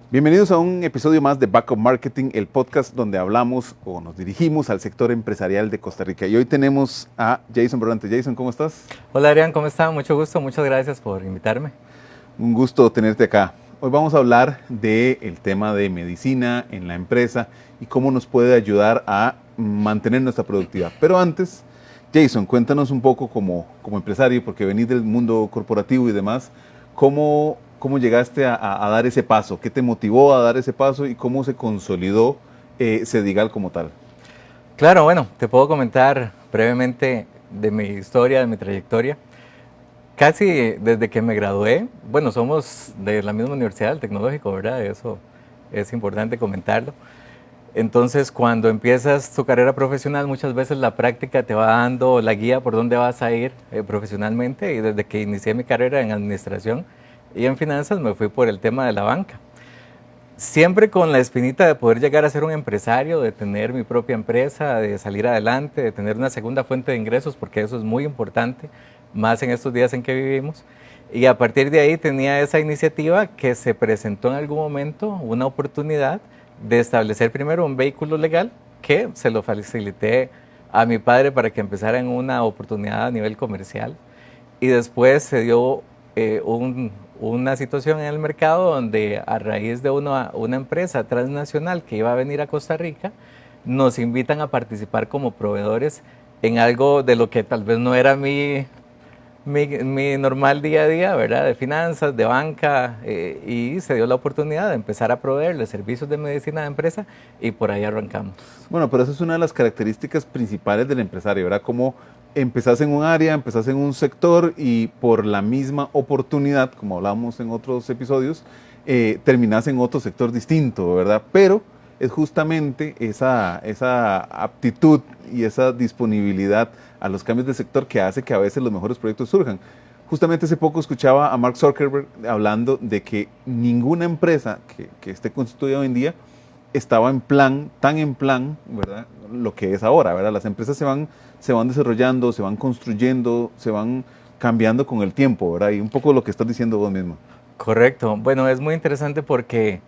Bienvenidos a un episodio más de Back of Marketing, el podcast donde hablamos o nos dirigimos al sector empresarial de Costa Rica. Y hoy tenemos a Jason Berrante. Jason, ¿cómo estás? Hola Adrián, ¿cómo está? Mucho gusto, muchas gracias por invitarme. Un gusto tenerte acá. Hoy vamos a hablar del tema de medicina en la empresa y cómo nos puede ayudar a mantener nuestra productividad. Pero antes, Jason, cuéntanos un poco como empresario, porque venís del mundo corporativo y demás, ¿cómo llegaste a dar ese paso? ¿Qué te motivó a dar ese paso y cómo se consolidó Sedigal como tal? Claro, bueno, te puedo comentar brevemente de mi historia, de mi trayectoria. Casi desde que me gradué, bueno, somos de la misma universidad, el Tecnológico, ¿verdad? Eso es importante comentarlo. Entonces, cuando empiezas tu carrera profesional, muchas veces la práctica te va dando la guía por dónde vas a ir profesionalmente, y desde que inicié mi carrera en administración y en finanzas me fui por el tema de la banca. Siempre con la espinita de poder llegar a ser un empresario, de tener mi propia empresa, de salir adelante, de tener una segunda fuente de ingresos, porque eso es muy importante, más en estos días en que vivimos. Y a partir de ahí tenía esa iniciativa que se presentó en algún momento, una oportunidad de establecer primero un vehículo legal que se lo facilité a mi padre para que empezara en una oportunidad a nivel comercial. Y después se dio una situación en el mercado donde a raíz de una empresa transnacional que iba a venir a Costa Rica, nos invitan a participar como proveedores en algo de lo que tal vez no era mi normal día a día, ¿verdad? De finanzas, de banca, y se dio la oportunidad de empezar a proveerle servicios de medicina de empresa y por ahí arrancamos. Bueno, pero esa es una de las características principales del empresario, ¿verdad? Como empezás en un área, empezás en un sector y por la misma oportunidad, como hablamos en otros episodios, terminás en otro sector distinto, ¿verdad? Pero es justamente esa aptitud y esa disponibilidad a los cambios de sector que hace que a veces los mejores proyectos surjan. Justamente hace poco escuchaba a Mark Zuckerberg hablando de que ninguna empresa que esté constituida hoy en día estaba tan en plan, ¿verdad? Lo que es ahora, ¿verdad? Las empresas se van desarrollando, se van construyendo, se van cambiando con el tiempo, ¿verdad? Y un poco lo que estás diciendo vos mismo. Correcto. Bueno, es muy interesante porque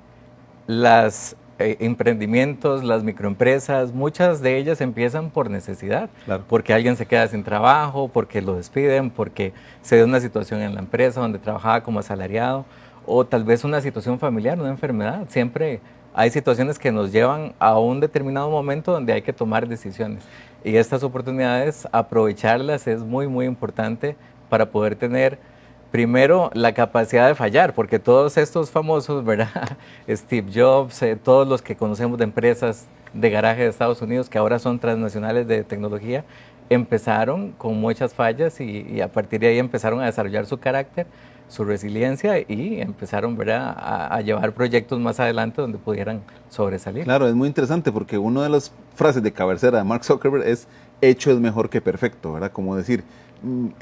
las emprendimientos, las microempresas, muchas de ellas empiezan por necesidad, Claro. porque alguien se queda sin trabajo, porque lo despiden, porque se da una situación en la empresa donde trabajaba como asalariado, o tal vez una situación familiar, una enfermedad. Siempre hay situaciones que nos llevan a un determinado momento donde hay que tomar decisiones. Y estas oportunidades, aprovecharlas es muy, muy importante para poder tener primero la capacidad de fallar, porque todos estos famosos, ¿verdad? Steve Jobs, todos los que conocemos de empresas de garaje de Estados Unidos que ahora son transnacionales de tecnología, empezaron con muchas fallas y a partir de ahí empezaron a desarrollar su carácter, su resiliencia y empezaron, ¿verdad?, a llevar proyectos más adelante donde pudieran sobresalir. Claro, es muy interesante porque una de las frases de cabecera de Mark Zuckerberg es hecho es mejor que perfecto, ¿verdad? Como decir,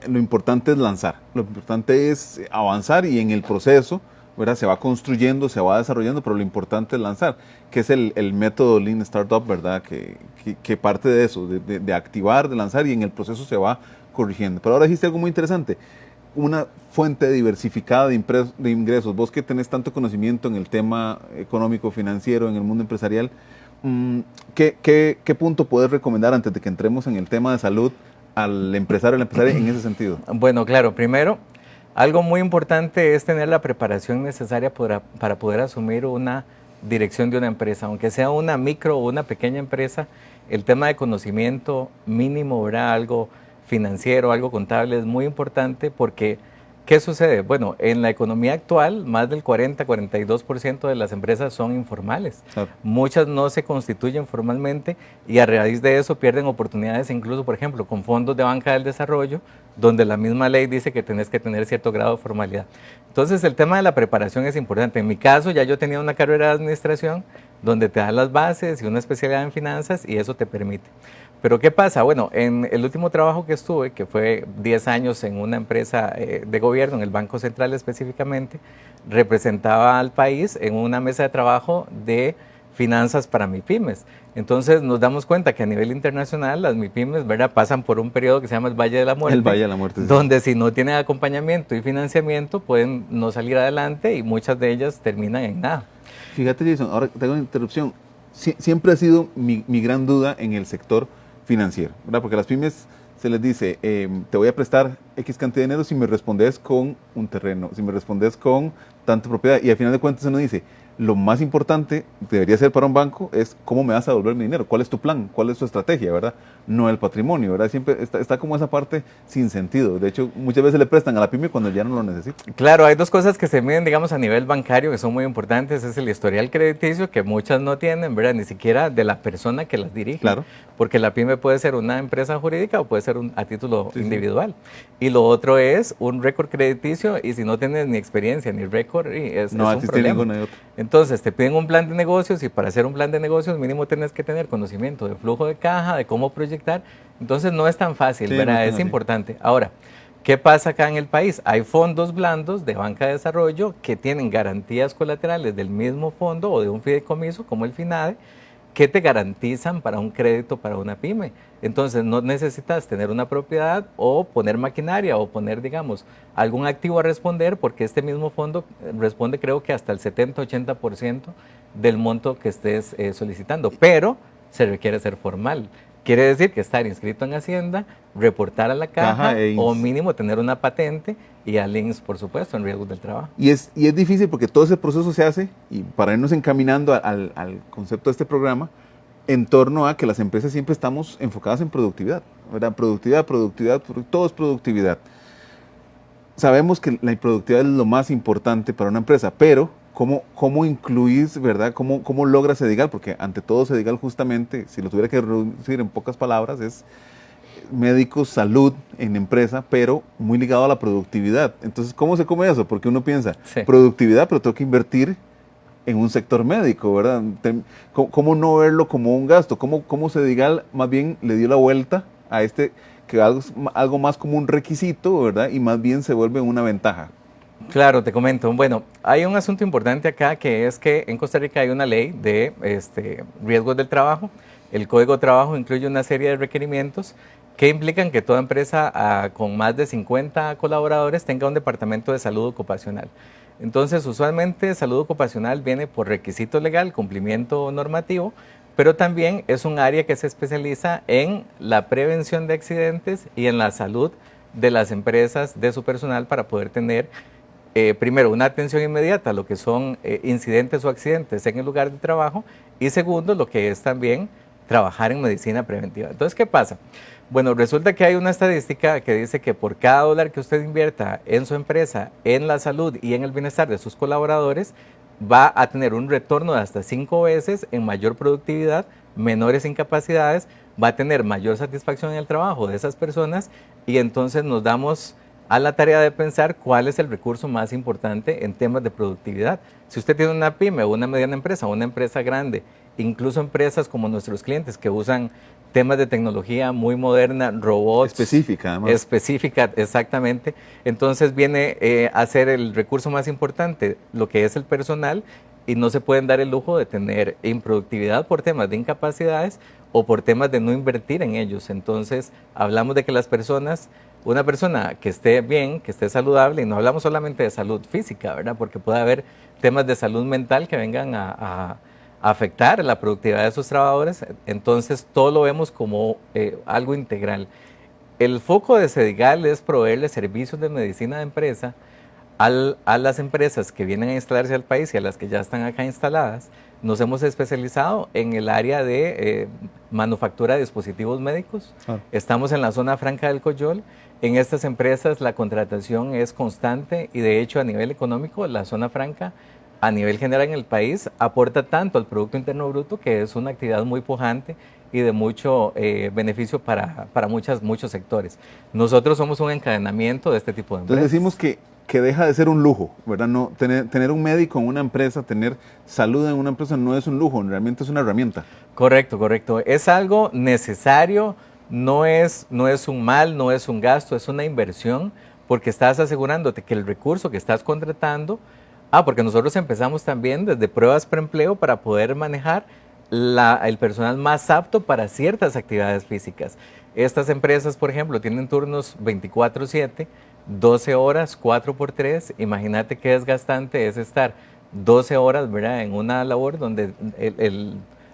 lo importante es lanzar, lo importante es avanzar y en el proceso, ¿verdad? Se va construyendo, se va desarrollando, pero lo importante es lanzar, que es el método Lean Startup, ¿verdad? Que parte de eso, de activar, de lanzar y en el proceso se va corrigiendo. Pero ahora dijiste algo muy interesante, una fuente diversificada de ingresos. Vos que tenés tanto conocimiento en el tema económico, financiero, en el mundo empresarial, ¿qué punto puedes recomendar antes de que entremos en el tema de salud al empresario o la empresaria en ese sentido? Bueno, claro, primero, algo muy importante es tener la preparación necesaria para poder asumir una dirección de una empresa, aunque sea una micro o una pequeña empresa. El tema de conocimiento mínimo, ¿verdad?, algo financiero, algo contable es muy importante porque ¿qué sucede? Bueno, en la economía actual, más del 40-42% de las empresas son informales. Claro. Muchas no se constituyen formalmente y a raíz de eso pierden oportunidades, incluso, por ejemplo, con fondos de banca del desarrollo, donde la misma ley dice que tenés que tener cierto grado de formalidad. Entonces, el tema de la preparación es importante. En mi caso, ya yo tenía una carrera de administración donde te dan las bases y una especialidad en finanzas y eso te permite. Pero ¿qué pasa? Bueno, en el último trabajo que estuve, que fue 10 años en una empresa de gobierno, en el Banco Central específicamente, representaba al país en una mesa de trabajo de finanzas para MIPYMES. Entonces nos damos cuenta que a nivel internacional las MIPYMES, ¿verdad?, pasan por un periodo que se llama el Valle de la Muerte. El Valle de la Muerte, sí. Donde si no tienen acompañamiento y financiamiento pueden no salir adelante y muchas de ellas terminan en nada. Fíjate, Jason, ahora tengo una interrupción. Siempre ha sido mi gran duda en el sector financiero, ¿verdad? Porque a las pymes se les dice, te voy a prestar X cantidad de dinero si me respondes con un terreno, si me respondes con tanta propiedad. Y al final de cuentas uno dice, lo más importante debería ser para un banco es cómo me vas a devolver mi dinero, cuál es tu plan, cuál es tu estrategia, ¿verdad? No el patrimonio, ¿verdad? Siempre está como esa parte sin sentido. De hecho, muchas veces le prestan a la pyme cuando ya no lo necesita. Claro, hay dos cosas que se miden, digamos, a nivel bancario que son muy importantes. Es el historial crediticio, que muchas no tienen, ¿verdad? Ni siquiera de la persona que las dirige. Claro. Porque la pyme puede ser una empresa jurídica o puede ser a título individual. Y lo otro es un récord crediticio, y si no tienes ni experiencia ni récord, es un problema. Ninguna de otra. Entonces, te piden un plan de negocios, y para hacer un plan de negocios mínimo tienes que tener conocimiento de flujo de caja, de cómo proyectar. Entonces, no es tan fácil, ¿verdad? Es importante. Ahora, ¿qué pasa acá en el país? Hay fondos blandos de banca de desarrollo que tienen garantías colaterales del mismo fondo o de un fideicomiso, como el FINADE, que te garantizan para un crédito para una pyme. Entonces, no necesitas tener una propiedad o poner maquinaria o poner, digamos, algún activo a responder, porque este mismo fondo responde, creo que hasta el 70-80% del monto que estés solicitando, pero se requiere ser formal. Quiere decir que estar inscrito en Hacienda, reportar a la caja o mínimo tener una patente, y al INSS, por supuesto, en riesgos del trabajo. Y es difícil porque todo ese proceso se hace, y para irnos encaminando al concepto de este programa, en torno a que las empresas siempre estamos enfocadas en productividad, ¿verdad? Productividad, todo es productividad. Sabemos que la productividad es lo más importante para una empresa, pero ¿cómo incluís, verdad? ¿Cómo logras Sedigal? Porque ante todo Sedigal, justamente, si lo tuviera que reducir en pocas palabras, es médicos, salud en empresa, pero muy ligado a la productividad. Entonces, ¿cómo se come eso? Porque uno piensa, productividad, pero tengo que invertir en un sector médico, ¿verdad? ¿Cómo no verlo como un gasto? ¿Cómo Sedigal más bien le dio la vuelta a que algo más como un requisito, ¿verdad? Y más bien se vuelve una ventaja. Claro, te comento. Bueno, hay un asunto importante acá, que es que en Costa Rica hay una ley de riesgos del trabajo. El Código de Trabajo incluye una serie de requerimientos que implican que toda empresa con más de 50 colaboradores tenga un departamento de salud ocupacional. Entonces, usualmente salud ocupacional viene por requisito legal, cumplimiento normativo, pero también es un área que se especializa en la prevención de accidentes y en la salud de las empresas, de su personal, para poder tener primero, una atención inmediata a lo que son incidentes o accidentes en el lugar de trabajo, y segundo, lo que es también trabajar en medicina preventiva. Entonces, ¿qué pasa? Bueno, resulta que hay una estadística que dice que por cada dólar que usted invierta en su empresa, en la salud y en el bienestar de sus colaboradores, va a tener un retorno de hasta 5 veces en mayor productividad, menores incapacidades, va a tener mayor satisfacción en el trabajo de esas personas, y entonces nos damos a la tarea de pensar cuál es el recurso más importante en temas de productividad. Si usted tiene una pyme o una mediana empresa o una empresa grande, incluso empresas como nuestros clientes que usan temas de tecnología muy moderna, robots. Específica, además. Específica, exactamente. Entonces viene a ser el recurso más importante lo que es el personal, y no se pueden dar el lujo de tener improductividad por temas de incapacidades o por temas de no invertir en ellos. Entonces hablamos de que las personas, una persona que esté bien, que esté saludable, y no hablamos solamente de salud física, ¿verdad? Porque puede haber temas de salud mental que vengan a afectar la productividad de sus trabajadores. Entonces todo lo vemos como algo integral. El foco de Sedigal es proveerle servicios de medicina de empresa a las empresas que vienen a instalarse al país y a las que ya están acá instaladas. Nos hemos especializado en el área de manufactura de dispositivos médicos. Estamos en la zona franca del Coyol. En estas empresas la contratación es constante, y de hecho a nivel económico la zona franca a nivel general en el país aporta tanto al Producto Interno Bruto, que es una actividad muy pujante y de mucho beneficio para muchos sectores. Nosotros somos un encadenamiento de este tipo de empresas. Entonces decimos que deja de ser un lujo, ¿verdad? No, tener un médico en una empresa, tener salud en una empresa no es un lujo, realmente es una herramienta. Correcto, correcto. Es algo necesario, no es un mal, no es un gasto, es una inversión, porque estás asegurándote que el recurso que estás contratando, porque nosotros empezamos también desde pruebas preempleo para poder manejar el personal más apto para ciertas actividades físicas. Estas empresas, por ejemplo, tienen turnos 24/7, 12 horas, 4x3. Imagínate qué desgastante es estar 12 horas, ¿verdad? En una labor donde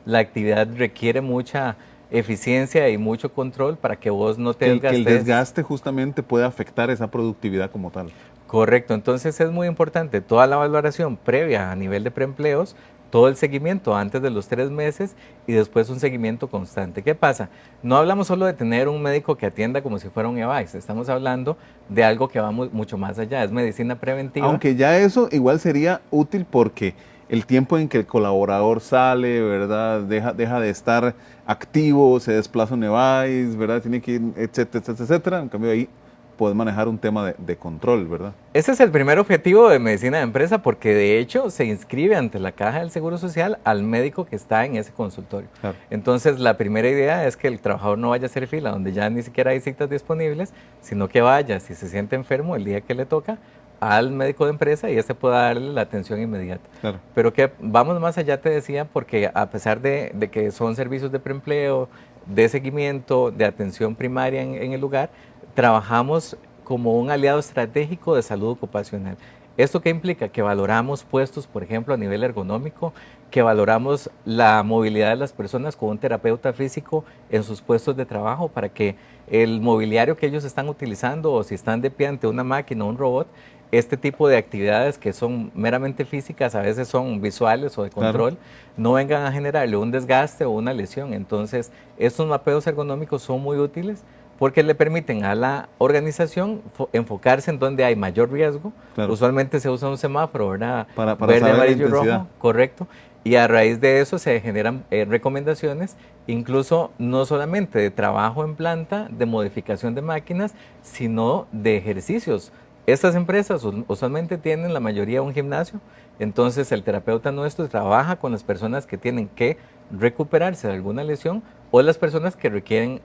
la actividad requiere mucha eficiencia y mucho control para que vos no te Que el desgastes. desgaste justamente puede afectar esa productividad como tal. Correcto, entonces es muy importante toda la valoración previa a nivel de preempleos, todo el seguimiento antes de los 3 meses y después un seguimiento constante. ¿Qué pasa? No hablamos solo de tener un médico que atienda como si fuera un EVAIS, estamos hablando de algo que va mucho más allá, es medicina preventiva. Aunque ya eso igual sería útil porque el tiempo en que el colaborador sale, ¿verdad? Deja de estar activo, se desplaza un EVAIS, ¿verdad? Tiene que ir, etcétera, etcétera, etcétera. En cambio ahí puedes manejar un tema de control, ¿verdad? Ese es el primer objetivo de medicina de empresa porque de hecho se inscribe ante la Caja del Seguro Social al médico que está en ese consultorio. Claro. Entonces la primera idea es que el trabajador no vaya a hacer fila donde ya ni siquiera hay citas disponibles, sino que vaya, si se siente enfermo el día que le toca, al médico de empresa y este pueda darle la atención inmediata. Claro. Pero que vamos más allá, te decía, porque a pesar de que son servicios de preempleo, de seguimiento, de atención primaria en el lugar, trabajamos como un aliado estratégico de salud ocupacional. ¿Esto qué implica? Que valoramos puestos, por ejemplo, a nivel ergonómico, que valoramos la movilidad de las personas con un terapeuta físico en sus puestos de trabajo para que el mobiliario que ellos están utilizando o si están de pie ante una máquina o un robot, este tipo de actividades que son meramente físicas, a veces son visuales o de control, claro, no vengan a generarle un desgaste o una lesión. Entonces, estos mapeos ergonómicos son muy útiles porque le permiten a la organización enfocarse en donde hay mayor riesgo. Claro. Usualmente se usa un semáforo, ¿verdad? Para verde, amarillo y rojo, correcto. Y a raíz de eso se generan recomendaciones, incluso no solamente de trabajo en planta, de modificación de máquinas, sino de ejercicios. Estas empresas usualmente tienen la mayoría un gimnasio, entonces el terapeuta nuestro trabaja con las personas que tienen que recuperarse de alguna lesión o las personas que requieren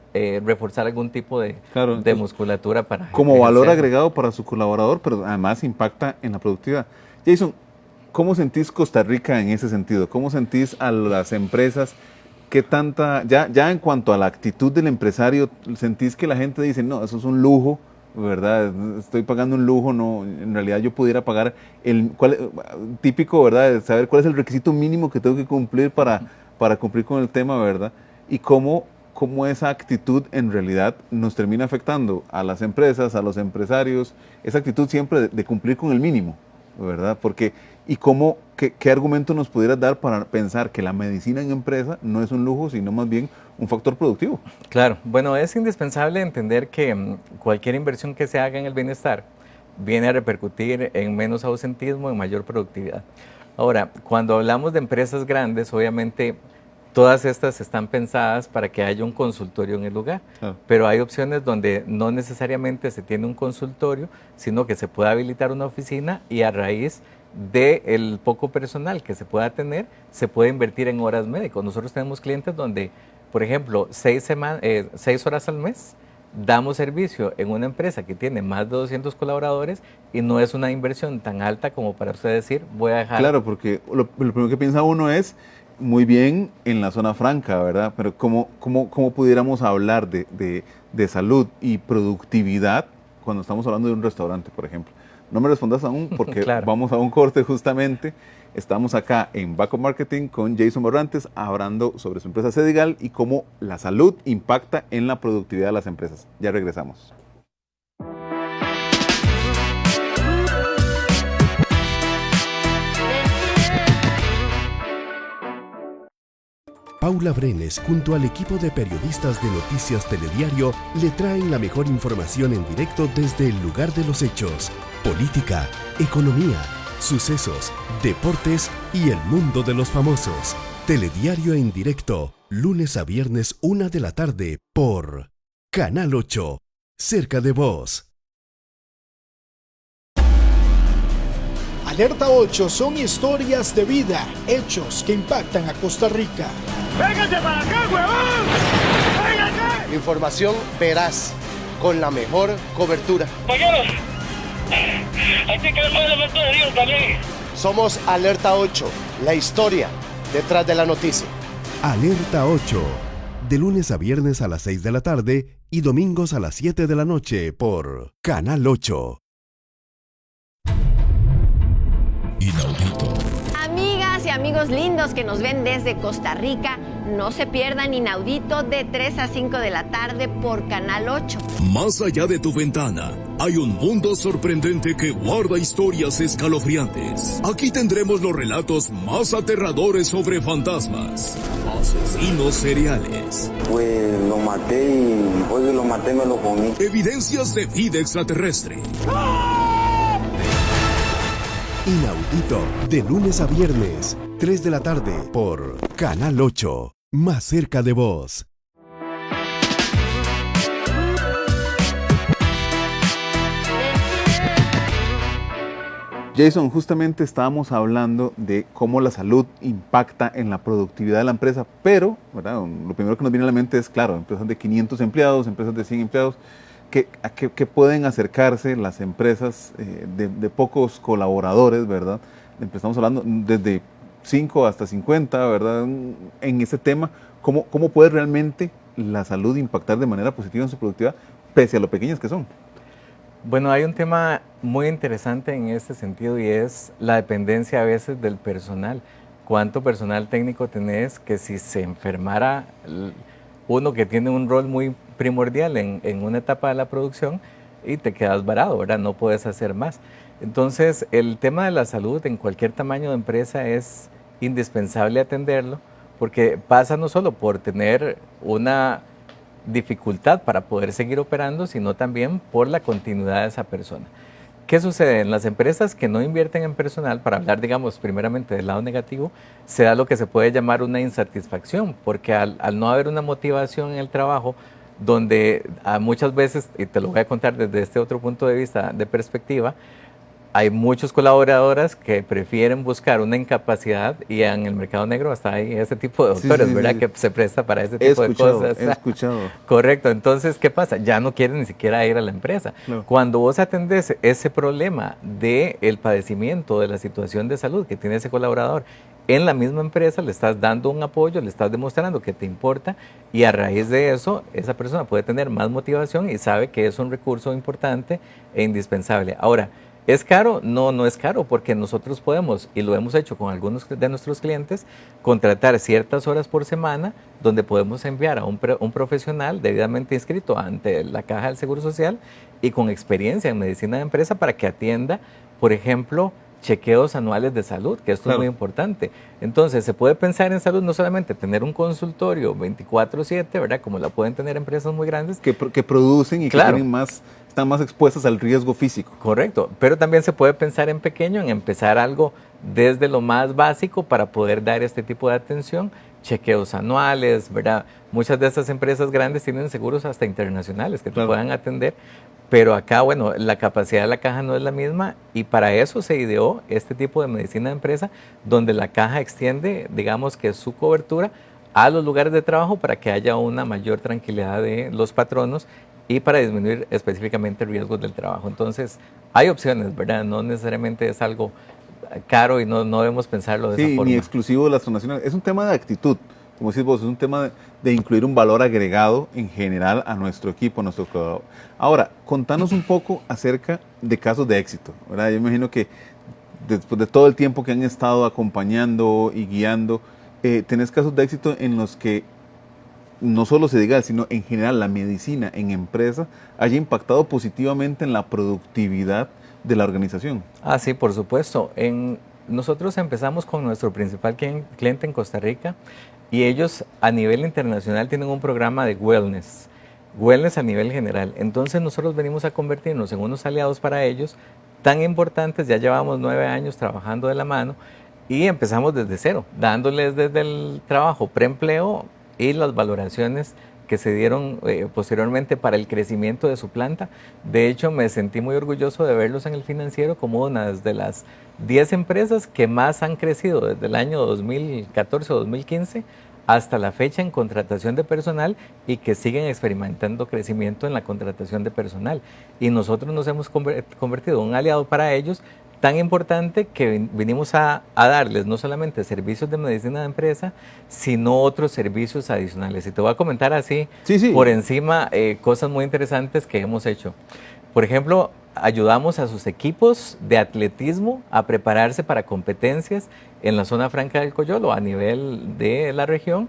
reforzar algún tipo de musculatura para como ejercer. Valor agregado para su colaborador, pero además impacta en la productividad. Jason, ¿cómo sentís Costa Rica en ese sentido? ¿Cómo sentís a las empresas? ¿Qué tanta, ya en cuanto a la actitud del empresario, sentís que la gente dice, no, eso es un lujo, ¿verdad? Estoy pagando un lujo, no, en realidad yo pudiera pagar típico, ¿verdad? De saber cuál es el requisito mínimo que tengo que cumplir para cumplir con el tema, ¿verdad? Y cómo esa actitud en realidad nos termina afectando a las empresas, a los empresarios, esa actitud siempre de cumplir con el mínimo, ¿verdad? Porque, y qué argumento nos pudieras dar para pensar que la medicina en empresa no es un lujo, sino más bien un factor productivo. Claro, bueno, es indispensable entender que cualquier inversión que se haga en el bienestar viene a repercutir en menos ausentismo, en mayor productividad. Ahora, cuando hablamos de empresas grandes, obviamente todas estas están pensadas para que haya un consultorio en el lugar, pero hay opciones donde no necesariamente se tiene un consultorio, sino que se puede habilitar una oficina y a raíz del poco personal que se pueda tener, se puede invertir en horas médicas. Nosotros tenemos clientes donde, por ejemplo, 6 horas al mes damos servicio en una empresa que tiene más de 200 colaboradores y no es una inversión tan alta como para usted decir, voy a dejar... Claro, porque lo primero que piensa uno es, muy bien en la zona franca, ¿verdad? Pero ¿cómo pudiéramos hablar de salud y productividad cuando estamos hablando de un restaurante, por ejemplo? No me respondas aún porque claro, vamos a un corte justamente. Estamos acá en Back of Marketing con Jason Barrantes hablando sobre su empresa Cedigal y cómo la salud impacta en la productividad de las empresas. Ya regresamos. Paula Brenes, junto al equipo de periodistas de Noticias Telediario, le traen la mejor información en directo desde el lugar de los hechos. Política, economía, sucesos, deportes y el mundo de los famosos. Telediario en directo, lunes a viernes 1 de la tarde por Canal 8, cerca de vos. Alerta 8 son historias de vida, hechos que impactan a Costa Rica. ¡Véngase para acá, huevón! ¡Véngase! Información veraz, con la mejor cobertura. Compañeros, hay que quedar más elementos de Dios también. Somos Alerta 8, la historia detrás de la noticia. Alerta 8, de lunes a viernes a las 6 de la tarde y domingos a las 7 de la noche por Canal 8. Inaudito. amigos lindos que nos ven desde Costa Rica, no se pierdan Inaudito de 3 a 5 de la tarde por Canal 8. Más allá de tu ventana, hay un mundo sorprendente que guarda historias escalofriantes. Aquí tendremos los relatos más aterradores sobre fantasmas, asesinos seriales. Pues lo maté y después de lo maté me lo comí. Evidencias de vida extraterrestre. Inaudito, de lunes a viernes, 3 de la tarde, por Canal 8, más cerca de vos. Jason, justamente estábamos hablando de cómo la salud impacta en la productividad de la empresa, pero ¿verdad? Lo primero que nos viene a la mente es, claro, empresas de 500 empleados, empresas de 100 empleados, ¿a qué pueden acercarse las empresas de pocos colaboradores, ¿verdad? Empezamos hablando desde 5 hasta 50, ¿verdad? En ese tema, ¿cómo puede realmente la salud impactar de manera positiva en su productividad, pese a lo pequeñas que son? Bueno, hay un tema muy interesante en este sentido y es la dependencia a veces del personal. ¿Cuánto personal técnico tenés que si se enfermara uno que tiene un rol muy primordial en una etapa de la producción y te quedas varado, ¿verdad? No puedes hacer más. Entonces, el tema de la salud en cualquier tamaño de empresa es indispensable atenderlo porque pasa no solo por tener una dificultad para poder seguir operando, sino también por la continuidad de esa persona. ¿Qué sucede? En las empresas que no invierten en personal, para hablar, digamos, primeramente del lado negativo, se da lo que se puede llamar una insatisfacción, porque al no haber una motivación en el trabajo, donde muchas veces, y te lo voy a contar desde este otro punto de vista, de perspectiva, hay muchos colaboradores que prefieren buscar una incapacidad y en el mercado negro hasta hay ese tipo de doctores, ¿verdad? Sí. Que se presta para ese tipo de cosas. He escuchado. Correcto. Entonces, ¿qué pasa? Ya no quieren ni siquiera ir a la empresa. No. Cuando vos atendés ese problema del padecimiento, de la situación de salud que tiene ese colaborador, en la misma empresa le estás dando un apoyo, le estás demostrando que te importa y a raíz de eso, esa persona puede tener más motivación y sabe que es un recurso importante e indispensable. Ahora, ¿es caro? No, no es caro porque nosotros podemos, y lo hemos hecho con algunos de nuestros clientes, contratar ciertas horas por semana donde podemos enviar a un profesional debidamente inscrito ante la Caja del Seguro Social y con experiencia en medicina de empresa para que atienda, por ejemplo, chequeos anuales de salud, que esto claro. Es muy importante. Entonces, se puede pensar en salud no solamente tener un consultorio 24/7, ¿verdad? Como la pueden tener empresas muy grandes. Que producen y claro. Que tienen están más expuestas al riesgo físico. Correcto, pero también se puede pensar en pequeño, en empezar algo desde lo más básico para poder dar este tipo de atención, chequeos anuales, ¿verdad? Muchas de estas empresas grandes tienen seguros hasta internacionales que claro. Te puedan atender. Pero acá, bueno, la capacidad de la caja no es la misma y para eso se ideó este tipo de medicina de empresa donde la caja extiende, digamos que su cobertura a los lugares de trabajo para que haya una mayor tranquilidad de los patronos y para disminuir específicamente riesgos del trabajo. Entonces, hay opciones, ¿verdad? No necesariamente es algo caro y no debemos pensarlo de esa forma. Ni exclusivo de las transnacionales. Es un tema de actitud. Como decís vos, es un tema de incluir un valor agregado en general a nuestro equipo, a nuestro colaborador. Ahora, contanos un poco acerca de casos de éxito, ¿verdad? Yo imagino que después de todo el tiempo que han estado acompañando y guiando, tenés casos de éxito en los que no solo se diga, sino en general la medicina en empresa haya impactado positivamente en la productividad de la organización. Ah, sí, por supuesto. Nosotros empezamos con nuestro principal cliente en Costa Rica y ellos a nivel internacional tienen un programa de wellness a nivel general. Entonces nosotros venimos a convertirnos en unos aliados para ellos tan importantes, ya llevamos 9 años trabajando de la mano y empezamos desde cero, dándoles desde el trabajo preempleo y las valoraciones que se dieron posteriormente para el crecimiento de su planta. De hecho, me sentí muy orgulloso de verlos en el financiero como una de las 10 empresas que más han crecido desde el año 2014 o 2015 hasta la fecha en contratación de personal y que siguen experimentando crecimiento en la contratación de personal. Y nosotros nos hemos convertido en un aliado para ellos tan importante que vinimos a darles no solamente servicios de medicina de empresa, sino otros servicios adicionales. Y te voy a comentar así, por encima, cosas muy interesantes que hemos hecho. Por ejemplo, ayudamos a sus equipos de atletismo a prepararse para competencias en la zona franca del Coyolo a nivel de la región,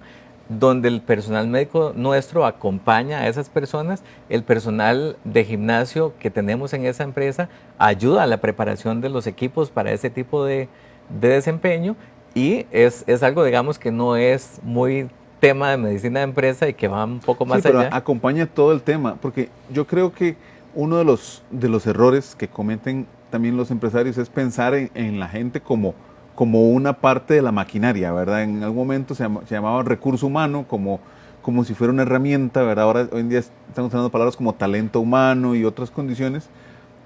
donde el personal médico nuestro acompaña a esas personas, el personal de gimnasio que tenemos en esa empresa ayuda a la preparación de los equipos para ese tipo de desempeño, y es algo, digamos, que no es muy tema de medicina de empresa y que va un poco más pero allá. acompaña todo el tema, porque yo creo que uno de los errores que cometen también los empresarios es pensar en la gente como una parte de la maquinaria, ¿verdad? En algún momento se llamaba recurso humano como si fuera una herramienta, ¿verdad? Ahora, hoy en día estamos usando palabras como talento humano y otras condiciones,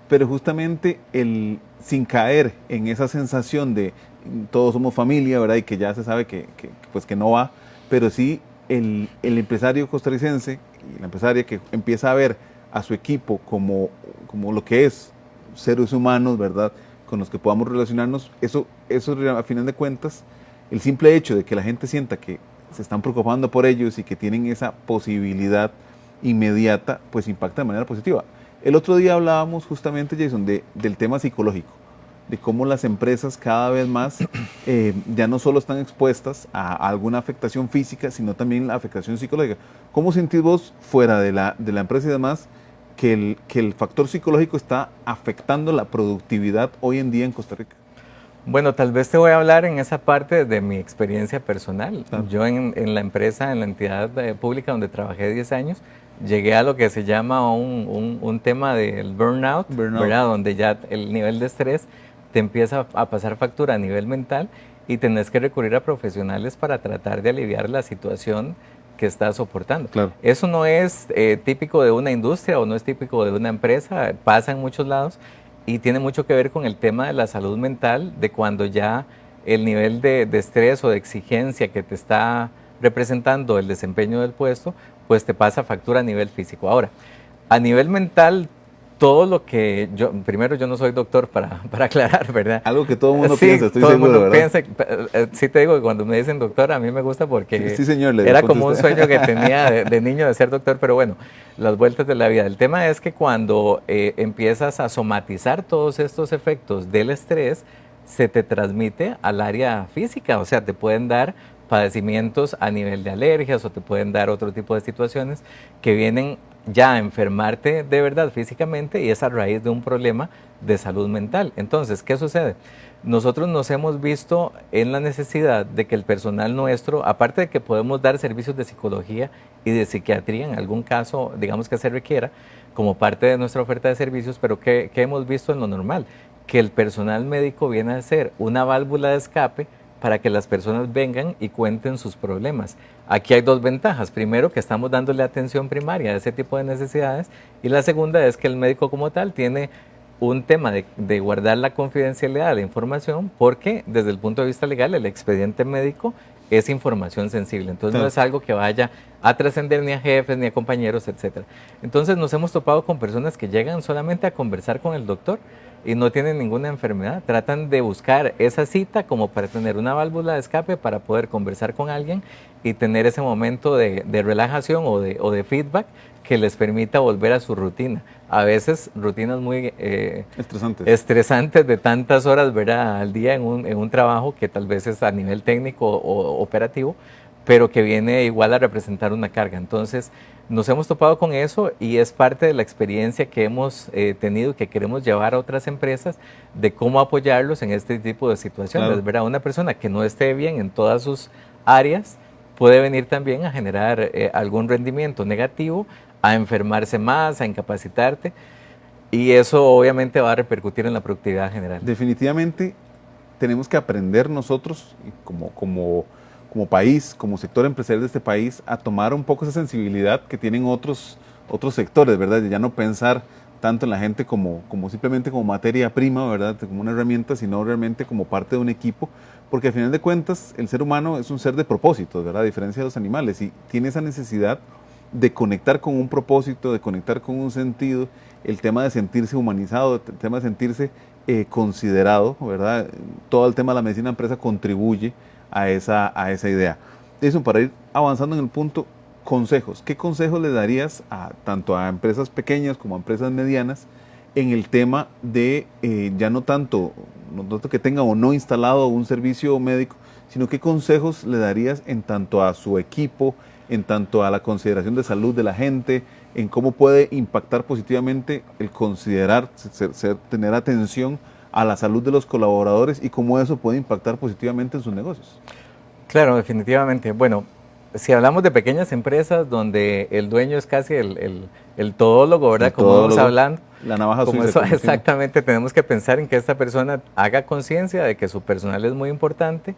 pero justamente sin caer en esa sensación de todos somos familia, ¿verdad? Y que ya se sabe que no va, pero sí el empresario costarricense y la empresaria que empieza a ver a su equipo como lo que es, seres humanos, ¿verdad?, con los que podamos relacionarnos, eso a final de cuentas, el simple hecho de que la gente sienta que se están preocupando por ellos y que tienen esa posibilidad inmediata, pues impacta de manera positiva. El otro día hablábamos justamente, Jason, del tema psicológico, de cómo las empresas cada vez más ya no solo están expuestas a alguna afectación física, sino también la afectación psicológica. ¿Cómo sentís vos, fuera de la empresa y demás, que el factor psicológico está afectando la productividad hoy en día en Costa Rica? Bueno, tal vez te voy a hablar en esa parte de mi experiencia personal. Claro. Yo en la empresa, en la entidad pública donde trabajé 10 años, llegué a lo que se llama un tema del burnout, ¿verdad? Donde ya el nivel de estrés te empieza a pasar factura a nivel mental y tenés que recurrir a profesionales para tratar de aliviar la situación que estás soportando. Claro. Eso no es típico de una industria o no es típico de una empresa, pasa en muchos lados y tiene mucho que ver con el tema de la salud mental, de cuando ya el nivel de estrés o de exigencia que te está representando el desempeño del puesto, pues te pasa factura a nivel físico. Ahora, a nivel mental, todo lo que primero yo no soy doctor para aclarar, ¿verdad? Algo que todo el mundo sí, piensa, estoy todo seguro, el mundo ¿verdad? piensa, sí te digo que cuando me dicen doctor, a mí me gusta porque Sí, señor, era como un sueño que tenía de niño de ser doctor, pero bueno, las vueltas de la vida. El tema es que cuando empiezas a somatizar todos estos efectos del estrés, se te transmite al área física, o sea, te pueden dar padecimientos a nivel de alergias o te pueden dar otro tipo de situaciones que vienen ya a enfermarte de verdad físicamente, y es a raíz de un problema de salud mental. Entonces, ¿qué sucede? Nosotros nos hemos visto en la necesidad de que el personal nuestro, aparte de que podemos dar servicios de psicología y de psiquiatría en algún caso, digamos, que se requiera, como parte de nuestra oferta de servicios, pero ¿qué hemos visto en lo normal? Que el personal médico viene a ser una válvula de escape para que las personas vengan y cuenten sus problemas. Aquí hay dos ventajas. Primero, que estamos dándole atención primaria a ese tipo de necesidades, y la segunda es que el médico como tal tiene un tema de guardar la confidencialidad de la información, porque desde el punto de vista legal el expediente médico es información sensible. Entonces no es algo que vaya a trascender ni a jefes, ni a compañeros, etc. Entonces nos hemos topado con personas que llegan solamente a conversar con el doctor y no tienen ninguna enfermedad. Tratan de buscar esa cita como para tener una válvula de escape para poder conversar con alguien y tener ese momento de relajación o de feedback que les permita volver a su rutina. A veces rutinas muy estresantes de tantas horas, ¿verdad?, al día en un trabajo que tal vez es a nivel técnico o operativo, pero que viene igual a representar una carga. Entonces, nos hemos topado con eso y es parte de la experiencia que hemos tenido y que queremos llevar a otras empresas de cómo apoyarlos en este tipo de situaciones, claro, ¿verdad? Una persona que no esté bien en todas sus áreas puede venir también a generar algún rendimiento negativo, a enfermarse más, a incapacitarte, y eso obviamente va a repercutir en la productividad general. Definitivamente tenemos que aprender nosotros como país, como sector empresarial de este país, a tomar un poco esa sensibilidad que tienen otros sectores, ¿verdad? De ya no pensar tanto en la gente como simplemente como materia prima, ¿verdad?, como una herramienta, sino realmente como parte de un equipo, porque al final de cuentas el ser humano es un ser de propósitos, ¿verdad?, a diferencia de los animales, y tiene esa necesidad de conectar con un propósito, de conectar con un sentido, el tema de sentirse humanizado, el tema de sentirse considerado, ¿verdad? Todo el tema de la medicina empresa contribuye a esa idea. Eso, para ir avanzando en el punto, consejos. ¿Qué consejos le darías tanto a empresas pequeñas como a empresas medianas en el tema de ya no tanto que tenga o no instalado un servicio médico, sino qué consejos le darías en tanto a su equipo, en tanto a la consideración de salud de la gente, en cómo puede impactar positivamente el considerar, tener atención a la salud de los colaboradores y cómo eso puede impactar positivamente en sus negocios. Claro, definitivamente. Bueno, si hablamos de pequeñas empresas donde el dueño es casi el todólogo, ¿verdad? Como vamos hablando. La navaja como suiza. Eso, exactamente, tenemos que pensar en que esta persona haga conciencia de que su personal es muy importante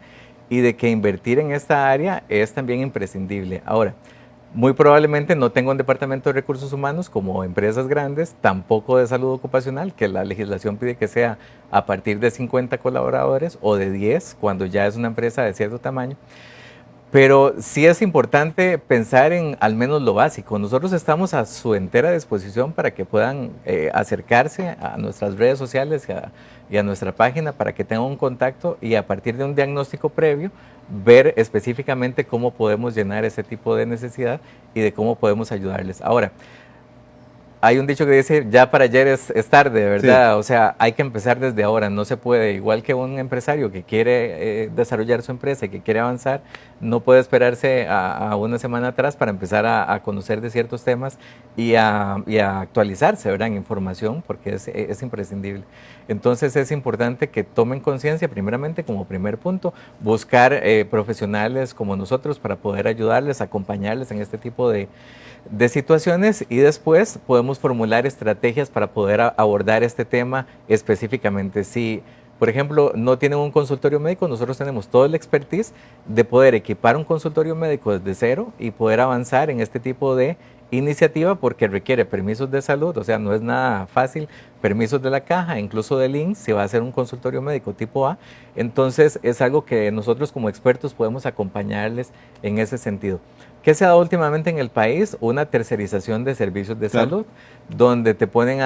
y de que invertir en esta área es también imprescindible. Ahora, muy probablemente no tenga un departamento de recursos humanos como empresas grandes, tampoco de salud ocupacional, que la legislación pide que sea a partir de 50 colaboradores o de 10, cuando ya es una empresa de cierto tamaño. Pero sí es importante pensar en al menos lo básico. Nosotros estamos a su entera disposición para que puedan acercarse a nuestras redes sociales y a nuestra página para que tengan un contacto y a partir de un diagnóstico previo ver específicamente cómo podemos llenar ese tipo de necesidad y de cómo podemos ayudarles. Ahora, hay un dicho que dice, ya para ayer es tarde, ¿verdad? Sí. O sea, hay que empezar desde ahora, no se puede. Igual que un empresario que quiere desarrollar su empresa y que quiere avanzar, no puede esperarse a una semana atrás para empezar a conocer de ciertos temas y a actualizarse, ¿verdad? En información, porque es imprescindible. Entonces es importante que tomen conciencia, primeramente como primer punto, buscar profesionales como nosotros para poder ayudarles, acompañarles en este tipo de situaciones y después podemos formular estrategias para poder abordar este tema específicamente. Si, por ejemplo, no tienen un consultorio médico, nosotros tenemos todo el expertise de poder equipar un consultorio médico desde cero y poder avanzar en este tipo de iniciativa porque requiere permisos de salud, o sea, no es nada fácil, permisos de la caja, incluso del INSS, si va a ser un consultorio médico tipo A, entonces es algo que nosotros como expertos podemos acompañarles en ese sentido. ¿Qué se ha dado últimamente en el país? Una tercerización de servicios de salud, donde te ponen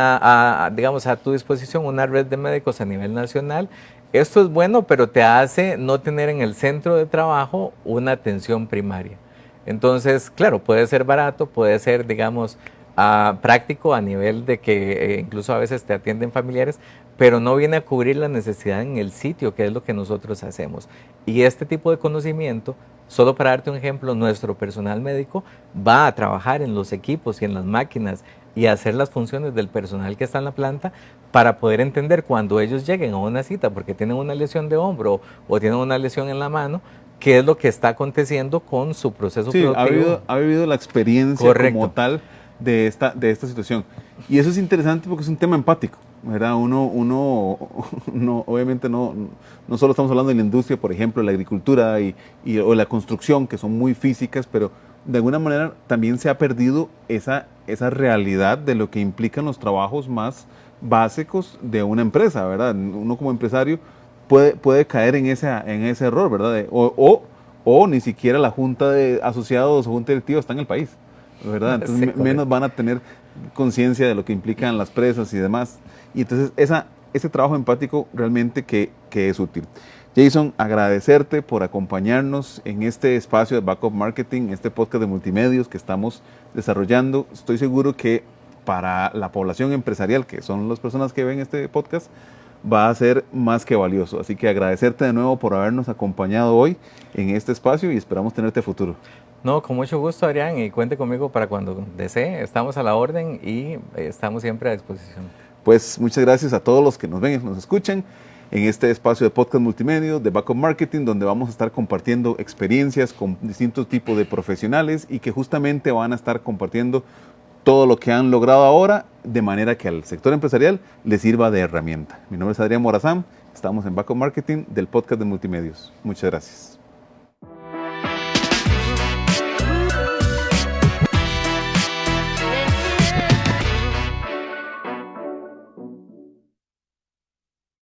digamos, a tu disposición una red de médicos a nivel nacional. Esto es bueno, pero te hace no tener en el centro de trabajo una atención primaria. Entonces, claro, puede ser barato, puede ser, digamos, práctico a nivel de que incluso a veces te atienden familiares, pero no viene a cubrir la necesidad en el sitio, que es lo que nosotros hacemos. Y este tipo de conocimiento, solo para darte un ejemplo, nuestro personal médico va a trabajar en los equipos y en las máquinas y a hacer las funciones del personal que está en la planta para poder entender cuando ellos lleguen a una cita porque tienen una lesión de hombro o tienen una lesión en la mano, qué es lo que está aconteciendo con su proceso productivo. Ha vivido la experiencia como tal de esta situación. Y eso es interesante porque es un tema empático, ¿verdad? Uno obviamente no solo estamos hablando de la industria, por ejemplo, la agricultura o la construcción, que son muy físicas, pero de alguna manera también se ha perdido esa realidad de lo que implican los trabajos más básicos de una empresa, ¿verdad? Uno como empresario puede caer en ese error, ¿verdad? O ni siquiera la junta de asociados o junta directiva está en el país, ¿verdad? Entonces menos van a tener conciencia de lo que implican las presas y demás. Y entonces ese trabajo empático realmente que es útil. Jason, agradecerte por acompañarnos en este espacio de Backup Marketing, este podcast de multimedios que estamos desarrollando. Estoy seguro que para la población empresarial, que son las personas que ven este podcast, va a ser más que valioso. Así que agradecerte de nuevo por habernos acompañado hoy en este espacio y esperamos tenerte a futuro. No, con mucho gusto, Adrián, y cuente conmigo para cuando desee. Estamos a la orden y estamos siempre a disposición. Pues muchas gracias a todos los que nos ven y nos escuchan en este espacio de podcast multimedia de Backup Marketing, donde vamos a estar compartiendo experiencias con distintos tipos de profesionales y que justamente van a estar compartiendo todo lo que han logrado ahora, de manera que al sector empresarial le sirva de herramienta. Mi nombre es Adrián Morazán, estamos en Backup Marketing del podcast de Multimedios. Muchas gracias.